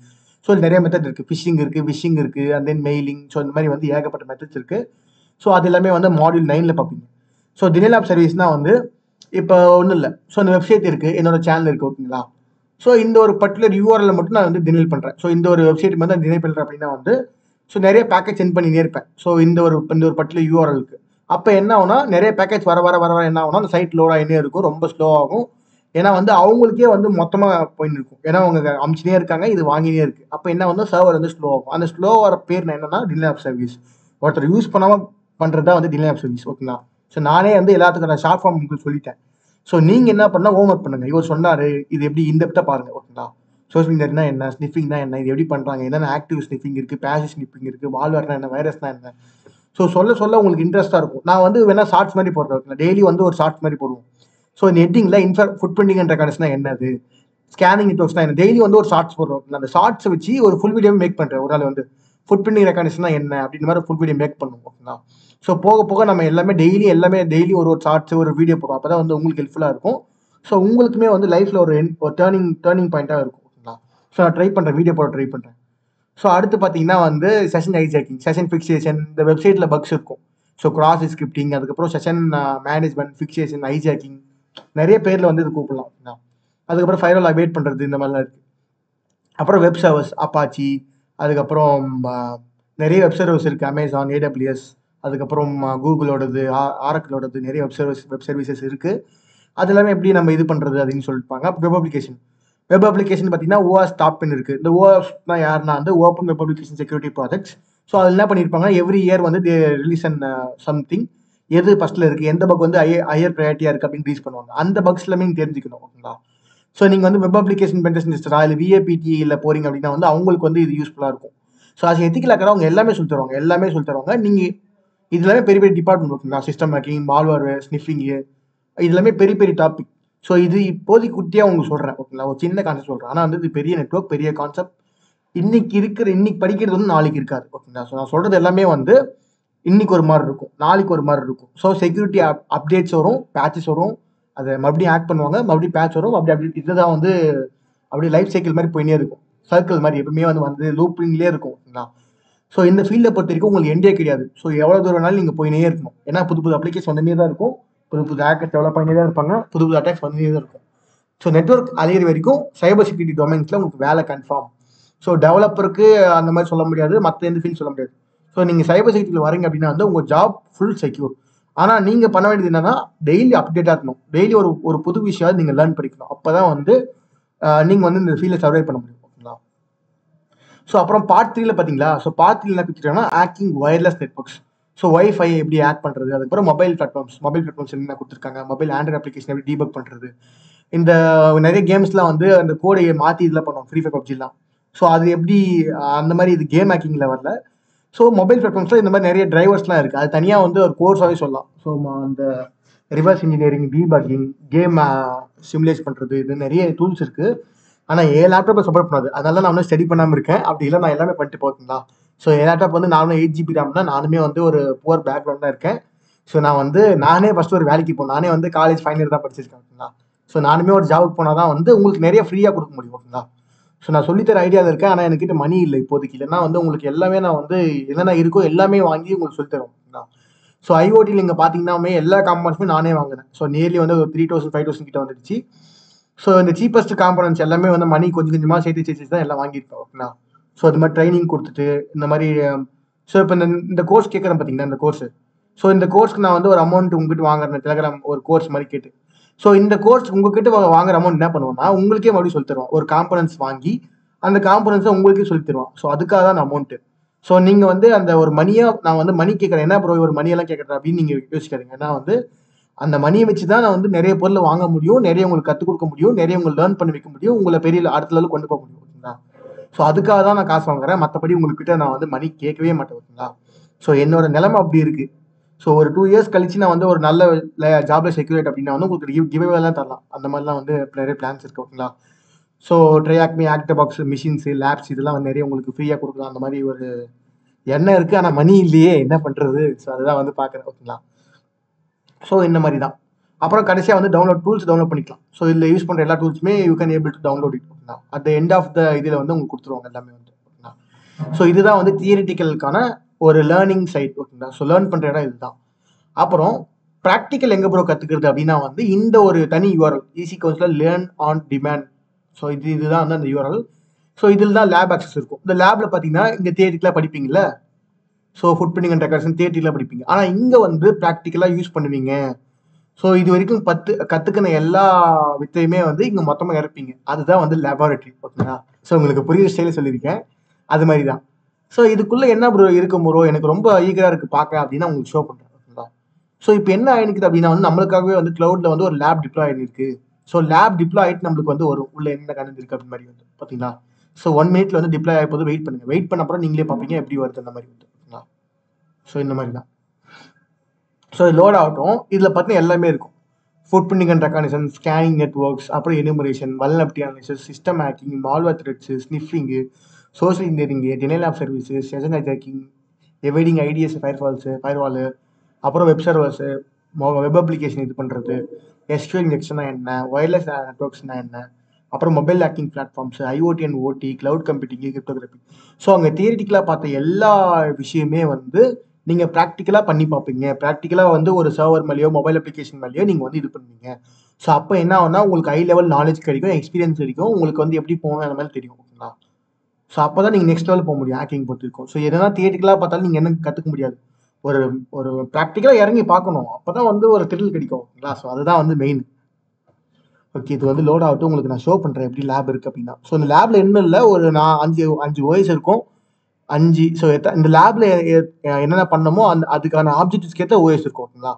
ஸோ நிறைய மெத்தட் இருக்குது. ஃபிஷிங் இருக்குது, அண்ட் தென் மெயிலிங். ஸோ இந்த மாதிரி வந்து ஏகப்பட்ட மெத்தட்ஸ் இருக்குது. ஸோ அது எல்லாமே வந்து மாடியூல் 9ல் பார்ப்பீங்க. ஸோ டினைல் ஆஃப் சர்வீஸ்னால் வந்து இப்போ ஒன்றும் இல்லை. ஸோ இந்த வெப்சைட் இருக்குது, என்னோட சேனல் இருக்குது, ஓகேங்களா. ஸோ இந்த ஒரு பர்டிகுலர் யூஆர்எல் மட்டும் நான் வந்து டினேல் பண்ணுறேன். ஸோ இந்த ஒரு வெப்சைட் மட்டும் நான் டினேல் பண்ணுறேன் அப்படின்னா வந்து ஸோ நிறைய பேக்கேஜ் சென்ட் பண்ணினே இருப்பேன். ஸோ இந்த ஒரு பர்டிகுலர் யூஆர்எலுக்கு அப்போ என்ன ஆகும்னா நிறைய பேக்கேஜ் வர வர வர வர என்ன ஆகும்னா அந்த சைட் லோட் ஆகினே இருக்கும், ரொம்ப ஸ்லோ ஆகும். ஏன்னா வந்து அவங்களுக்கே வந்து மொத்தமாக போயின்னு இருக்கும். ஏன்னா அவங்க அமிச்சினே இருக்காங்க, இது வாங்கினே இருக்கு. அப்போ என்ன வந்து சர்வர் வந்து ஸ்லோ ஆகும். அந்த ஸ்லோ வர பேர் என்னன்னா டிலே ஆஃப் சர்வீஸ். ஒருத்தர் யூஸ் பண்ணாமல் பண்ணுறது தான் வந்து டிலே ஆஃப் சர்வீஸ், ஓகேங்களா. ஸோ நானே வந்து எல்லாத்துக்கும் ஷார்ட் ஃபார்ம் உங்களுக்கு சொல்லிட்டேன். ஸோ நீங்கள் என்ன பண்ணால் ஹோம் ஒர்க் பண்ணுங்க. இவர் சொன்னார், இது எப்படி இன்டெப்த்தாக பாருங்க, ஓகேங்களா. சோஷியல் மீடியானா என்ன, ஸ்னிஃபிங்னா என்ன, இது எப்படி பண்ணுறாங்க, என்னென்ன ஆக்டிவ் ஸ்னிஃபிங் இருக்குது, பேசிவ் ஸ்னிஃபிங் இருக்குது, மால்வேர்னா என்ன, வைரஸ்னா என்ன. ஸோ சொல்ல உங்களுக்கு இன்ட்ரெஸ்ட்டாக இருக்கும். நான் வந்து வேணா ஷார்ட்ஸ் மாதிரி போடுறேன், ஓகேங்களா. டெய்லி வந்து ஒரு ஷார்ட்ஸ் மாதிரி போடுவோம். ஸோ இந்த ஹெட்டிங்கில் ஃபுட் பிரிண்டிங் அண்ட் ரெக்கார்ட்ஸ்னா என்னது, ஸ்கேனிங் நெட்வொர்க்ஸ்னா என்ன, டெய்லி வந்து ஒரு ஷார்ட்ஸ் போடுறோம். அந்த ஷார்ட்ஸை வச்சு ஒரு ஃபுல் வீடியோ மேக் பண்ணுறேன். ஒரு நாள் வந்து ஃபுட் பிரிண்டிங் ரெக்கார்ட்ஸ்னா என்ன அப்படின்ற மாதிரி ஃபுல் வீடியோ மேக் பண்ணுவோம், ஓகேங்களா. ஸோ போக போக நம்ம எல்லாமே டெய்லி ஒரு ஷார்ட்ஸ் ஒரு வீடியோ போடுவோம். அப்போ தான் வந்து உங்களுக்கு ஹெல்ப்ஃபுல்லாக இருக்கும். ஸோ உங்களுக்குமே வந்து லைஃப்பில் ஒரு டேர்னிங் பாயிண்ட்டாக இருக்கும், ஓகேங்களா. ஸோ நான் ட்ரை பண்ணுறேன், வீடியோ போட ட்ரை பண்ணுறேன். ஸோ அடுத்து பார்த்தீங்கன்னா வந்து செஷன் ஹைஜாக்கிங், செஷன் ஃபிக்சேஷன். இந்த வெப்சைட்டில் பக்ஸ் இருக்கும். ஸோ கிராஸ் ஸ்கிரிப்டிங், அதுக்கப்புறம் செஷன் மேனேஜ்மெண்ட், ஃபிக்சேஷன், ஹைஜாக்கிங், நிறைய பேரில் வந்து இது கூப்பிடலாம், ஓகேங்களா. அதுக்கப்புறம் ஃபைரல் அப்டேட் பண்ணுறது, இந்த மாதிரிலாம் இருக்குது. அப்புறம் வெப் சர்வர்ஸ், அப்பாச்சி, அதுக்கப்புறம் நிறைய வெப் சர்வர்ஸ் இருக்குது, அமேசான், AWS, அதுக்கப்புறம் கூகுளோடது, ஆரக்கிளோடது, நிறைய வெப் சர்வீசஸ் இருக்குது. அது எல்லாமே எப்படி நம்ம இது பண்ணுறது அப்படின்னு சொல்லிப்பாங்க. வெப் அப்ளிகேஷன் பார்த்தீங்கன்னா OWASP டாப் இருக்குது. இந்த OWASP யாருன்னா வந்து open web application security projects. So அதில் என்ன பண்ணியிருப்பாங்கன்னா எவ்ரி இயர் வந்து ரிலீஸ் அண்ட் சம்திங், எது ஃபஸ்ட்டில் இருக்குது, எந்த பக் வந்து ஹையர் ப்ரையாரிட்டியாக இருக்குது அப்படின்னு ரிலீஸ் பண்ணுவாங்க. அந்த பக்ஸ் எல்லாமே நீங்கள் தெரிஞ்சுக்கணும், ஓகேங்களா. ஸோ நீங்கள் வந்து வெப் அப்ளிகேஷன் பென்டெஸ்டரா இல்லை VAPT போறீங்க அப்படின்னா வந்து அவங்களுக்கு வந்து இது யூஸ்ஃபுல்லாக இருக்கும். ஸோ அது எத்திக்கல் ஹேக்கரா அவங்க எல்லாமே சொல்லி தருவாங்க. நீங்கள் இது எல்லாமே பெரிய பெரிய டிபார்ட்மெண்ட், ஓகேங்களா. சிஸ்டம் ஹேக்கிங், மால்வேர், ஸ்னிஃபிங்கு, இது எல்லாமே பெரிய டாபிக். ஸோ இது இப்போதைக்கு குட்டியாக உங்களுக்கு சொல்கிறேன், ஓகேங்களா. ஒரு சின்ன கான்செப்ட் சொல்கிறேன். ஆனால் வந்து இது பெரிய நெட்வொர்க், பெரிய கான்செப்ட். இன்னைக்கு படிக்கிறது வந்து நாளைக்கு இருக்காது, ஓகேங்களா. ஸோ நான் சொல்கிறது எல்லாமே வந்து இன்னைக்கு ஒரு மாதிரி இருக்கும், நாளைக்கு ஒரு மாதிரி இருக்கும். ஸோ செக்யூரிட்டி அப்டேட்ஸ் வரும், பேட்சஸ் வரும், அதை மறுபடியும் ஆக்ட் பண்ணுவாங்க, மறுபடியும் பேட்ச் வரும், அப்டேட். இதுதான் வந்து அப்படியே லைஃப் சைக்கிள் மாதிரி போயினே இருக்கும், சர்க்கிள் மாதிரி எப்பவுமே வந்து லூப்பிங்லேயே இருக்கும், ஓகேங்களா. ஸோ இந்த ஃபீல்டை பொறுத்த வரைக்கும் உங்களுக்கு எண்டே கிடையாது. ஸோ எவ்வளோ தூரம்னாலும் நீங்கள் போயினே இருக்கணும். ஏன்னா புது அப்ளிகேஷன் வந்துனே தான் இருக்கும், புது ஹேக்கர்ஸ் டெவலப் பண்ணினே தான் இருப்பாங்க, புது அட்டாக்ஸ் வந்துனே தான் இருக்கும். ஸோ நெட்வொர்க் அழியிற வரைக்கும் சைபர் செக்யூரிட்டி டொமைன்ஸில் உங்களுக்கு வேலை கன்ஃபார்ம். ஸோ டெவலப்பருக்கு அந்த மாதிரி சொல்ல முடியாது, மற்ற எந்த ஃபீல்ட் சொல்ல முடியாது. ஸோ நீங்கள் சைபர் செக்யூரிட்டியில் வரீங்க அப்படின்னா வந்து உங்கள் ஜாப் ஃபுல் செக்யூர். ஆனால் நீங்கள் பண்ண வேண்டியது என்னன்னா டெய்லி அப்டேட்டாக இருக்கணும். டெய்லி ஒரு புது விஷயம் நீங்கள் லேர்ன் படிக்கணும். அப்போ தான் வந்து நீங்கள் வந்து இந்த ஃபீல்டை சர்வை பண்ண முடியும், ஓகேங்களா. ஸோ அப்புறம் பார்ட் 3ல பார்த்தீங்களா. ஸோ பார்ட் 3 என்ன கொடுத்துருக்காங்கன்னா hacking wireless networks. So wifi எப்படி ஹேக் பண்ணுறது, அதுக்கப்புறம் மொபைல் பிளாட்ஃபார்ம்ஸ் என்ன கொடுத்துருக்காங்க, மொபைல் ஆண்ட்ராய்ட் அப்ளிகேஷன் எப்படி டீபக் பண்ணுறது. இந்த நிறைய கேம்ஸ்லாம் வந்து அந்த கோடையை மாற்றி இதெல்லாம் பண்ணுவோம், ஃப்ரீ ஃபயர், பப்ஜிலாம். ஸோ அது எப்படி அந்த மாதிரி இது கேம் ஹேக்கிங்கில் வரல. ஸோ மொபைல் பிளாட்ஃபார்ம்ஸில் இந்த மாதிரி நிறைய டிரைவர்ஸ்லாம் இருக்குது. அது தனியாக வந்து ஒரு கோர்ஸாகவே சொல்லலாம். ஸோ அந்த reverse engineering, debugging, game simulate பண்ணுறது, இது நிறைய டூல்ஸ் இருக்குது. ஆனால் என் லேப்டாப்பில் சப்போர்ட் பண்ணாது. அதனால நான் வந்து ஸ்டடி பண்ணாமல் இருக்கேன். அப்படி இல்லை நான் எல்லாமே பண்ணிட்டு போகிறீங்களா. ஸோ என் லேப்டாப் வந்து நானும் 8GB ரேம்னா, நானுமே வந்து ஒரு புவர் பேக்ரவுண்டாக இருக்கேன். ஸோ நான் வந்து நானே ஃபஸ்ட்டு ஒரு வேலைக்கு போனேன். நானே வந்து காலேஜ் ஃபைனல் இயர் தான் படிச்சிருக்கேன், ஓகேங்களா. ஸோ நானுமே ஒரு ஜாபுக்கு போனால் தான் வந்து உங்களுக்கு நிறைய ஃப்ரீயாக கொடுக்க முடியும், ஓகேங்களா. ஸோ நான் சொல்லித்தர ஐடியாவில் இருக்கேன், ஆனால் என்கிட்ட மணி இல்லை இப்போதைக்கு. இல்லைன்னா வந்து உங்களுக்கு எல்லாமே நான் வந்து என்னென்ன இருக்கோ எல்லாமே வாங்கி உங்களுக்கு சொல்லித்தரோம், ஓகேங்களா. ஸோ ஐஓடியில் நீங்கள் பார்த்தீங்கன்னாமே எல்லா காம்பனன்ட்ஸுமே நானே வாங்கினேன். ஸோ நியர்லி வந்து ஒரு 3000 5000 கிட்ட வந்துடுச்சு. ஸோ இந்த சீப்பஸ்ட் காம்பனன்ட்ஸ் எல்லாமே வந்து மணி கொஞ்சம் கொஞ்சமாக சேர்த்து தான் எல்லாம் வாங்கியிருப்பேன், ஓகேங்களா. ஸோ அது மாதிரி ட்ரைனிங் கொடுத்துட்டு இந்த மாதிரி. ஸோ இப்போ இந்த கோர்ஸ் கேட்குறேன் பார்த்தீங்கன்னா, இந்த கோர்ஸு. ஸோ இந்த கோர்ஸ்க்கு நான் வந்து ஒரு அமௌண்ட் உங்ககிட்ட வாங்குறேன், டெலிகிராம் ஒரு கோர்ஸ் மாதிரி கேட்டு. ஸோ இந்த கோர்ஸ் உங்ககிட்ட வாங்குற அமௌண்ட் என்ன பண்ணுவோம்னா உங்களுக்கே மறுபடியும் சொல்லி தருவோம். ஒரு காம்பனன்ஸ் வாங்கி அந்த காம்பனன்ஸை உங்களுக்கே சொல்லி தருவோம். ஸோ அதுக்காக தான் அமௌண்ட்டு. ஸோ நீங்கள் வந்து அந்த ஒரு மணியாக நான் வந்து மணி கேட்குறேன், என்ன ப்ரோ ஒரு மணியெல்லாம் கேட்குறேன் அப்படின்னு நீங்கள் யோசிக்காதீங்க. ஏன்னா வந்து அந்த மணியை வச்சு தான் நான் வந்து நிறைய பொருள் வாங்க முடியும், நிறைய உங்களுக்கு கற்றுக் கொடுக்க முடியும், நிறைய உங்களுக்கு லேர்ன் பண்ணி வைக்க முடியும், உங்களை பெரிய அடுத்த லெவலுக்கு கொண்டு போக முடியும், ஓகேங்களா. ஸோ அதுக்காக தான் நான் காசு வாங்குறேன். மற்றபடி உங்ககிட்ட நான் வந்து மணி கேட்கவே மாட்டேன், ஓகேங்களா. ஸோ என்னோட நிலைமை அப்படி இருக்குது. ஸோ ஒரு 2 இயர்ஸ் கழிச்சு நான் வந்து ஒரு நல்ல ஜாப்ல செக்யூரேட் அப்படின்னா வந்து உங்களுக்கு கிவ்அவேலாம் தரலாம். அந்த மாதிரிலாம் வந்து நிறைய பிளான்ஸ் இருக்குது, ஓகேங்களா. ஸோ ட்ரையாக்மி, ஆக்டபாக்ஸ், மிஷின்ஸு, லேப்ஸ் இதெல்லாம் வந்து நிறைய உங்களுக்கு ஃப்ரீயாக கொடுக்கலாம். அந்த மாதிரி ஒரு எண்ணம் இருக்குது. ஆனால் மணி இல்லையே, என்ன பண்ணுறது. ஸோ அதுதான் வந்து பார்க்குறேன், ஓகேங்களா. ஸோ இந்த மாதிரி தான். அப்புறம் கடைசியாக வந்து டவுன்லோட் பண்ணிக்கலாம். ஸோ இதில் யூஸ் பண்ணுற எல்லா டூல்ஸுமே you can able to download it, ஓகேங்களா. At the end of the இதில் வந்து உங்களுக்கு கொடுத்துருவாங்க எல்லாமே வந்து, ஓகேங்களா. ஸோ இதுதான் வந்து தியரிட்டிக்கலுக்கான ஒரு லேர்னிங் சைட், ஓகேங்களா. ஸோ லேர்ன் பண்ணுற இடம் இதுதான். அப்புறம் ப்ராக்டிக்கல் எங்கே ப்ரோ கற்றுக்கிறது அப்படின்னா வந்து இந்த ஒரு தனி URL easy council learn on demand. So இதுதான் வந்து அந்த யூஆர்எல். ஸோ இதில் தான் லேப் ஆக்சஸ் இருக்கும். இந்த லேபில் பார்த்தீங்கன்னா இங்கே தியரிட்டிக்கலாக படிப்பீங்கல்ல. So footprinting and records தியரிட்டிக்கலாக படிப்பீங்க. ஆனால் இங்கே வந்து ப்ராக்டிக்கலாக யூஸ் பண்ணுவீங்க. ஸோ இது வரைக்கும் கற்றுக்கின எல்லா வித்தையுமே வந்து இங்கே மொத்தமாக இறப்பீங்க. அதுதான் வந்து லேபார்டரி. ஓகேங்களா? ஸோ உங்களுக்கு புரியுற ஸ்டைலில் சொல்லியிருக்கேன். அது மாதிரி தான். ஸோ இதுக்குள்ளே என்ன ப்ரோ இருக்கும் ப்ரோ, எனக்கு ரொம்ப ஈகராக இருக்குது பார்க்க அப்படின்னா உங்களுக்கு ஷோ பண்ணுறேன். ஓகேங்களா? ஸோ இப்போ என்ன ஆயிருக்குது அப்படின்னா வந்து நம்மளுக்காகவே வந்து க்ளவுடில் வந்து ஒரு லேப் டிப்ளாய் ஆகிருக்கு. ஸோ லேப் டிப்ளாய் ஆகிட்டு நம்மளுக்கு வந்து வரும் உள்ள என்ன கணக்கு இருக்குது அப்படி மாதிரி வந்து பார்த்தீங்களா. ஸோ 1 மினிட்ல வந்து டிப்ளாய் ஆகி போது வெயிட் பண்ணுங்கள். வெயிட் பண்ண அப்புறம் நீங்களே பார்ப்பீங்க எப்படி வருது அந்த மாதிரி வந்து. ஓகேங்களா? ஸோ இந்த மாதிரி தான். ஸோ லோட் ஆகட்டும். இதில் பார்த்தீங்கன்னா எல்லாமே இருக்கும். Footprinting and reconnaissance, scanning networks, அப்புறம் enumeration, vulnerability analysis, system hacking, malware threats, sniffing, social engineering, denial of services, session hijacking, evading IDS firewall, அப்புறம் வெப் சர்வர்ஸு, வெப் அப்ளிகேஷன் இது பண்ணுறது, எஸ்கியூஎல் இன்ஜெக்ஷனா என்ன, ஒயர்லெஸ் நெட்ஒர்க்ஸ்னா என்ன, அப்புறம் mobile hacking platforms, IoT and ஓடி, cloud computing, cryptography. So அங்கே தியரிட்டிக்கலாக பார்த்த எல்லா விஷயமே வந்து நீங்கள் ப்ராக்டிக்கலாக பண்ணி பார்ப்பீங்க. ப்ராக்டிக்கலாக வந்து ஒரு சர்வர் மேலேயோ மொபைல் அப்ளிகேஷன் மேலேயோ நீங்கள் வந்து இது பண்ணுவீங்க. ஸோ அப்போ என்ன ஆகும்னா உங்களுக்கு ஹை லெவல் நாலேஜ் கிடைக்கும், எக்ஸ்பீரியன்ஸ் கிடைக்கும், உங்களுக்கு வந்து எப்படி போகணும் அந்த மாதிரி தெரியும். ஓகேங்களா? ஸோ அப்போ தான் நீங்கள் நெக்ஸ்ட் லெவல் போக முடியும். ஹேக்கிங் பொறுத்து இருக்கும். ஸோ எதனா தியரிட்டிக்கலாக பார்த்தாலும் நீங்கள் என்ன கற்றுக்க முடியாது. ஒரு ஒரு ப்ராக்டிக்கலாக இறங்கி பார்க்கணும். அப்போ தான் வந்து ஒரு த்ரில் கிடைக்கும். ஓகேங்களா? ஸோ அதுதான் வந்து மெயின். ஓகே, இது வந்து லோட் ஆகட்டும். உங்களுக்கு நான் ஷோ பண்ணுறேன் எப்படி லேப் இருக்குது அப்படின்னா. ஸோ இந்த லேபில் என்ன இல்லை, ஒரு அஞ்சு ஓஎஸ் இருக்கும். 5. ஸோ இந்த லேபில் என்னென்ன பண்ணமோ அதுக்கான ஆப்ஜெக்ட்ஸ்க்கு ஏற்ற ஓஎஸ் இருக்கும். ஓகேங்களா?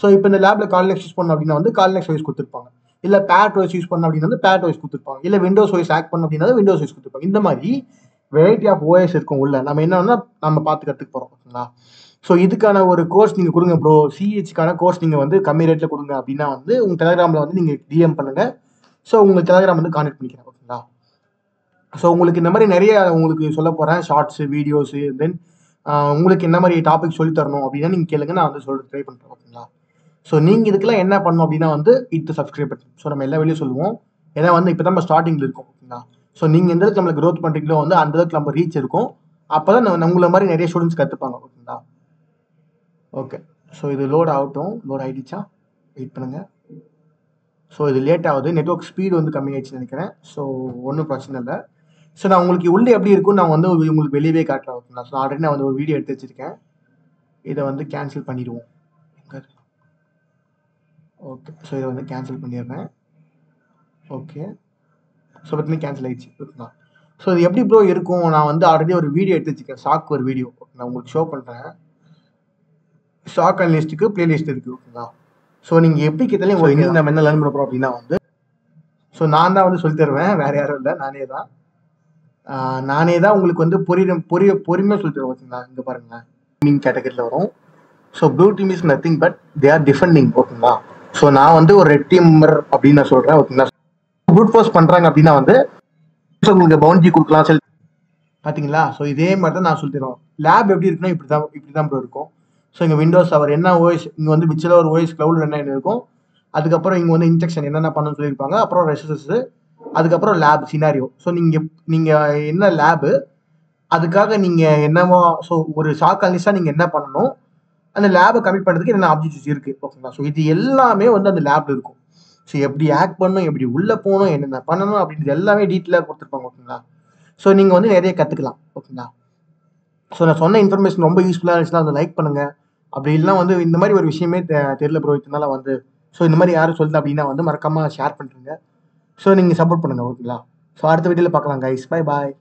ஸோ இப்போ இந்த லேபில் கால்நெக்ஸ் யூஸ் பண்ணோம் அப்படின்னா வந்து கால்நெக்ஸ் ஓஎஸ் கொடுத்துருப்பாங்க. இல்லை பேட் ஓஎஸ் யூஸ் பண்ணோம் அப்படின்னா வந்து பேட் ஓஎஸ் கொடுத்துருப்பாங்க. இல்லை விண்டோஸ் ஓஎஸ் ஆக்ட் பண்ணோம் அப்படின்னா விண்டோஸ் ஓஎஸ் கொடுத்துருப்பாங்க. இந்த மாதிரி வெரைட்டி ஆஃப் ஓஎஸ் இருக்கும் உள்ள. நம்ம என்னன்னா நம்ம பார்த்து கற்றுக்க போகிறோம். ஓகேங்களா? ஸோ இதுக்கான ஒரு கோர்ஸ் நீங்கள் கொடுங்க ப்ரோ, சிஹெச்க்கான கோர்ஸ் நீங்கள் வந்து கம்மி ரேட்டில் கொடுங்க அப்படின்னா வந்து உங்கள் டெலிகிராமில் வந்து நீங்கள் டிஎம் பண்ணுங்கள். ஸோ உங்களுக்கு டெலிகிராம் வந்து கான்டெக்ட் பண்ணிக்கிறேன். ஓகேங்களா? ஸோ உங்களுக்கு இந்த மாதிரி நிறைய உங்களுக்கு சொல்ல போகிறேன், ஷார்ட்ஸு, வீடியோஸு, தென் உங்களுக்கு என்ன மாதிரி டாபிக் சொல்லி தரணும் அப்படின்னா நீங்கள் கேளுங்க, நான் வந்து சொல்ல ட்ரை பண்ணுறேன். ஓகேங்களா? ஸோ நீங்கள் இதுக்கெல்லாம் என்ன பண்ணணும் அப்படின்னா வந்து இது சப்ஸ்கிரைப் பண்ணணும். ஸோ நம்ம எல்லா வெளியும் சொல்லுவோம். ஏன்னா வந்து இப்போ தான் நம்ம ஸ்டார்டிங்கில் இருக்கோம். ஓகேங்களா? ஸோ நீங்கள் எந்த அளவுக்கு நம்மளுக்கு க்ரோத் பண்ணுறீங்களோ வந்து அந்த அளவுக்கு நம்ம ரீச் இருக்கும். அப்போ தான் உங்களை மாதிரி நிறைய ஸ்டூடெண்ட்ஸ் கற்றுப்பாங்க. ஓகேங்களா? ஓகே, ஸோ இது லோட் ஆகட்டும். லோட் ஆகிடுச்சா? வெயிட் பண்ணுங்கள். ஸோ இது லேட் ஆகுது, நெட்ஒர்க் ஸ்பீடு வந்து கம்மியாகிடுச்சுன்னு நினைக்கிறேன். ஸோ ஒன்றும் பிரச்சனை இல்லை. ஸோ நான் உங்களுக்கு உள்ளே எப்படி இருக்குன்னு நான் வந்து உங்களுக்கு வெளியவே காட்டுறேன். ஓகேங்களா? ஸோ ஆல்ரெடி நான் வந்து ஒரு வீடியோ எடுத்து வச்சுருக்கேன். இதை வந்து கேன்சல் பண்ணிடுவோம். ஓகே, ஸோ இதை வந்து கேன்சல் பண்ணிடுறேன். ஓகே, ஸோ பார்த்தீங்கன்னா கேன்சல் ஆகிடுச்சு. ஓகேங்களா? ஸோ இது எப்படி ப்ரோ இருக்கும், நான் வந்து ஆல்ரெடி ஒரு வீடியோ எடுத்து வச்சுருக்கேன், ஷாக் ஒரு வீடியோ. நான் உங்களுக்கு ஷோ பண்ணுறேன். ஷாக் அனலிஸ்ட்டுக்கு பிளேலிஸ்ட் இருக்குது. ஓகேங்களா? ஸோ நீங்கள் எப்படி கேட்டாலும் இன்னும் நம்ம என்ன லேர்ன் பண்ண போகிறோம் அப்படின்னா வந்து ஸோ நான் தான் வந்து சொல்லி தருவேன், வேறு யாரும் இல்லை, நானே தான் உங்களுக்கு வந்து பொறுமையாக சொல்லி தருவேன். ஓகேங்களா? இங்கே பாருங்களேன், நீங்கள் கேட்டகரியில் வரும். So blue team is nothing but they are defending. ஓகேங்களா? ஸோ நான் வந்து ஒரு ரெட் டீமர் அப்படின்னு நான் சொல்கிறேன். ஓகேங்களா? ப்ரூட் ஃபோர்ஸ் பண்ணுறாங்க அப்படின்னா வந்து உங்களுக்கு பவுண்டரி கொடுக்கலாம் சொல்லி பார்த்தீங்களா? ஸோ இதே மாதிரி தான் நான் சொல்லி தருவேன். லேப் எப்படி இருக்குன்னா இப்படி தான் ப்ரோ இருக்கும். ஸோ இங்கே விண்டோஸ் அவர் என்ன ஓஎஸ், இங்கே வந்து மிச்சில் ஒரு ஓஎஸ் க்ளவுடில் என்ன இருக்கும், அதுக்கப்புறம் இங்கே வந்து இன்ஸ்ட்ரக்ஷன் என்னென்ன பண்ணணும்னு சொல்லியிருப்பாங்க, அப்புறம் ரெசஸஸ், அதுக்கப்புறம் லேப் சினாரியோ. ஸோ நீங்கள் என்ன லேபு, அதுக்காக நீங்கள் என்னவோ, ஸோ ஒரு ஷாக் அனலிஸ்டாக நீங்கள் என்ன பண்ணணும், அந்த லேபை கமிட் பண்ணுறதுக்கு என்னென்ன ஆப்ஜெக்ட்ஸ் இருக்குது. ஓகேங்களா? ஸோ இது எல்லாமே வந்து அந்த லேபில் இருக்கும். ஸோ எப்படி ஆக்ட் பண்ணணும், எப்படி உள்ளே போகணும், என்னென்ன பண்ணணும் அப்படின்றது எல்லாமே டீட்டெயிலாக கொடுத்துருப்பாங்க. ஓகேங்களா? ஸோ நீங்கள் வந்து நிறைய கற்றுக்கலாம். ஓகேங்களா? ஸோ நான் சொன்ன இன்ஃபர்மேஷன் ரொம்ப யூஸ்ஃபுல்லாக இருந்துச்சுன்னா அதை லைக் பண்ணுங்கள். அப்படி இல்லைனா வந்து இந்த மாதிரி ஒரு விஷயமே தெரியல ப்ரோ இதனால வந்து, ஸோ இந்த மாதிரி யாரும் சொல்லுது அப்படின்னா வந்து மறக்காமல் ஷேர் பண்ணுறீங்க. ஸோ நீங்கள் சப்போர்ட் பண்ணுங்கள். ஓகேங்களா? ஸோ அடுத்த வீடியோவில் பார்க்கலாம் கைஸ். Bye bye.